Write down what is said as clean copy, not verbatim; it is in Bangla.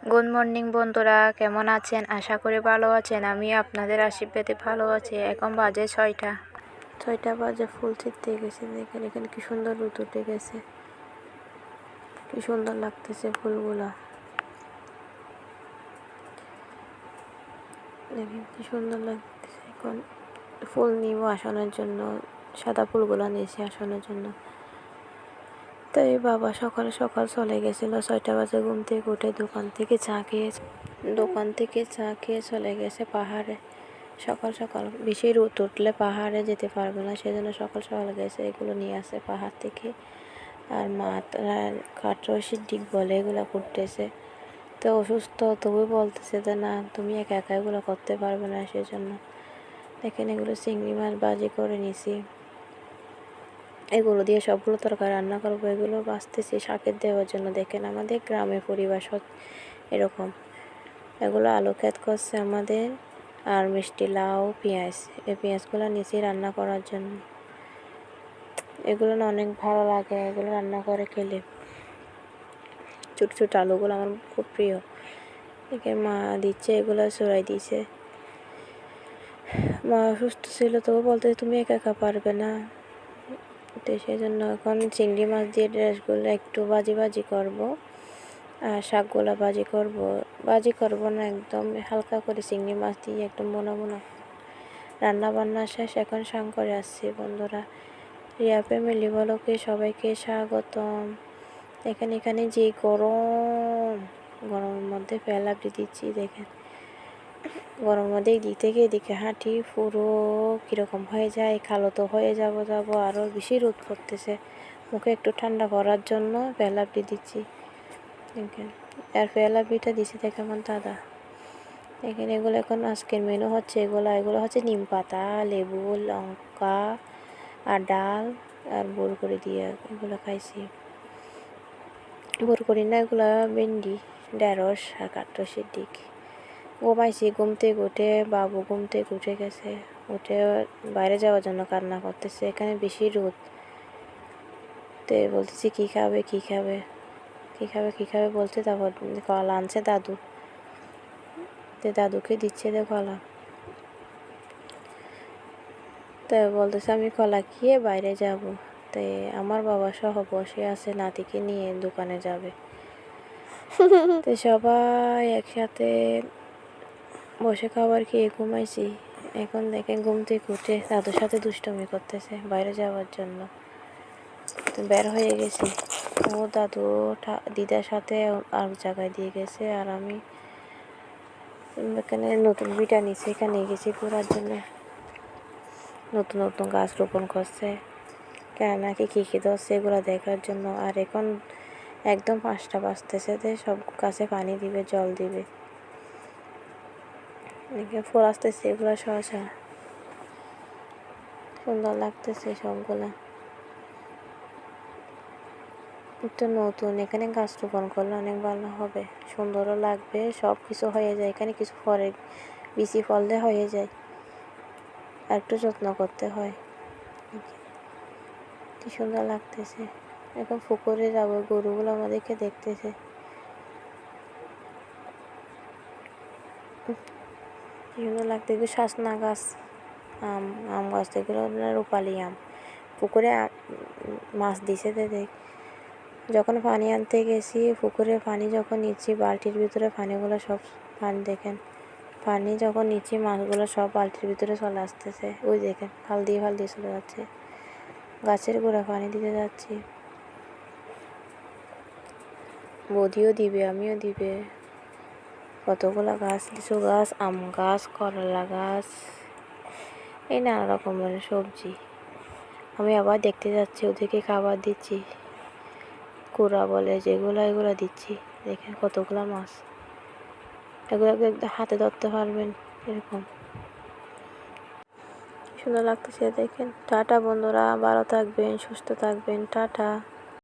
গুড মর্নিং বন্ধুরা, কেমন আছেন? আশা করি ভালো আছেন। আমি আপনাদের আশীর্বাদে ভালো আছি। এখন বাজে 6টা বাজে। ফুল ছিঁড়তে গেছে, দেখেন এখানে কি সুন্দর রোদ উঠে গেছে, কি সুন্দর লাগতেছে ফুলগুলা। দেখেন কি সুন্দর লাগতেছে। এখন ফুল নিব আসানোর জন্য, সাদা ফুলগুলা নিয়েছি আসানোর জন্য। তো এই বাবা সকাল সকাল চলে গেছিলো 6টা বাজে। ঘুম থেকে উঠে দোকান থেকে চা খেয়ে চলে গেছে পাহাড়ে। সকাল সকাল বেশি রোদ উঠলে পাহাড়ে যেতে পারবে না, সেজন্য সকাল সকাল গেছে। এগুলো নিয়ে আসে পাহাড় থেকে। আর মা কাঠরশির ডিগ বলে এগুলো করতেছে। তো অসুস্থ, তবু বলতেছে যে না, তুমি একা একা এগুলো করতে পারবে না। সেজন্য দেখেন এগুলো চিংড়ি মাছ ভাজি করে নিছি। এগুলো দিয়ে সবগুলো তরকারি রান্না করবো। এগুলো বাছতেছি শাকের দেওয়ার জন্য। দেখেন আমাদের গ্রামে পরিবেশ এরকম। এগুলো আলু ক্ষেত করছে আমাদের, আর মিষ্টি লাউ, পেঁয়াজ। এই পেঁয়াজগুলো নিচে রান্না করার জন্য। এগুলো না অনেক ভালো লাগে, এগুলো রান্না করে খেলে। ছোটো ছোটো আলুগুলো আমার খুব প্রিয়। একে মা দিচ্ছে, এগুলো চড়াই দিয়েছে। মা অসুস্থ ছিল, তবু বলতে তুমি একা একা পারবে না। তো সেই জন্য এখন চিংড়ি মাছ দিয়ে ড্রেসগুলো একটু ভাজি করবো, আর শাকগুলো ভাজি করবো না, একদম হালকা করে চিংড়ি মাছ দিয়ে একদম বোনা রান্না বান্না শেষ। এখন স্নান করে আসছি বন্ধুরা। রিয়া ফ্যামিলি ব্লগে সবাইকে স্বাগতম। এখানে যে গরমের মধ্যে ফেলা দিচ্ছি। দেখেন গরমের মধ্যে দিক থেকে এদিকে হাঁটি, পুরো কীরকম হয়ে যায়, কালো তো হয়ে যাব আরও বেশি রোদ পড়তেছে। মুখে একটু ঠান্ডা করার জন্য ফেলাপড়ি দিচ্ছি। দেখেন আর ফেলাপড়িটা দিচ্ছি দেখে আমার দাদা। এখানে এগুলো এখন আজকের মেনু হচ্ছে এগুলো হচ্ছে নিম পাতা, লেবু, লঙ্কা আর ডাল আর বরকরি দিয়ে এগুলো খাইছি। বরকরি না, এগুলো ভেন্ডি, ঢেঁড়স আর কাঠরশির দিক। ঘুমাইছি, ঘুম থেকে উঠে বাবু ঘুম থেকে উঠে গেছে। উঠে বাইরে যাওয়ার জন্য কান্না করতেছে। এখানে বেশি রোদ। তো বলতেছি কী খাবে বলতে, তারপর কলা আনছে দাদু। তো দাদুকে দিচ্ছে কলা। তো বলতেছে আমি কলা খেয়ে বাইরে যাব। তাই আমার বাবা সহ বসে আছে, নাতিকে নিয়ে দোকানে যাবে। তো সবাই একসাথে বসে খাবার খেয়ে ঘুমাইছি। এখন দেখেন ঘুম থেকে উঠে দাদুর সাথে দুষ্টুমি করতেছে বাইরে যাওয়ার জন্য। তো বের হয়ে গেছি। ও দাদু দিদার সাথে আর জায়গায় দিয়ে গেছে, আর আমি এখানে নতুন ভিটা নিয়েছি, এখানে গেছি ঘোরার জন্য। নতুন গাছ রোপণ করছে, কেন নাকি কী ধরছে এগুলো দেখার জন্য। আর এখন একদম 5টা বাজতেছে, সব গাছে পানি দিবে, জল দিবে। ফুল আসতেছে, এগুলো শসা, সুন্দর লাগতেছে সবগুলা। একটু নতুন, এখানে গাছ রোপণ করলে অনেক ভালো হবে, সুন্দরও লাগবে। সব কিছু হয়ে যায় এখানে, কিছু পরে বেশি ফললে হয়ে যায়, আর একটু যত্ন করতে হয়। কি সুন্দর লাগতেছে। এখন পুকুরে যাবো, গরুগুলো আমাদেরকে দেখতেছে। কি সুন্দর লাগতেছে। শাসনা গাছ, আম গাছ, এগুলো রূপালি আম। পুকুরে মাছ দিছে দেখ। যখন পানি আনতে গেছি, পুকুরে পানি যখন নিচ্ছি, বালতির ভিতরে পানিগুলো সব দেখেন, পানি যখন নিচ্ছি মাছগুলো সব বালতির ভিতরে চলে আসতেছে। ওই দেখেন ফাল দিয়ে চলে যাচ্ছে। গাছের গোড়া পানি দিতে যাচ্ছি, বৌদিও দিবে, আমিও দিবে। কতগুলো গাছ, লিচু গাছ, আম গাছ, করলা গাছ, এই নানা রকমের সবজি। আমি আবার দেখতে যাচ্ছি, ওদেরকে খাবার দিচ্ছি, কুড়া বলে যেগুলো, এগুলো দিচ্ছি। দেখেন কতগুলো মাছ, এগুলো একদম হাতে ধরতে পারবেন এরকম। সুন্দর লাগতেছে দেখেন। টাটা বন্ধুরা, ভালো থাকবেন, সুস্থ থাকবেন, টাটা।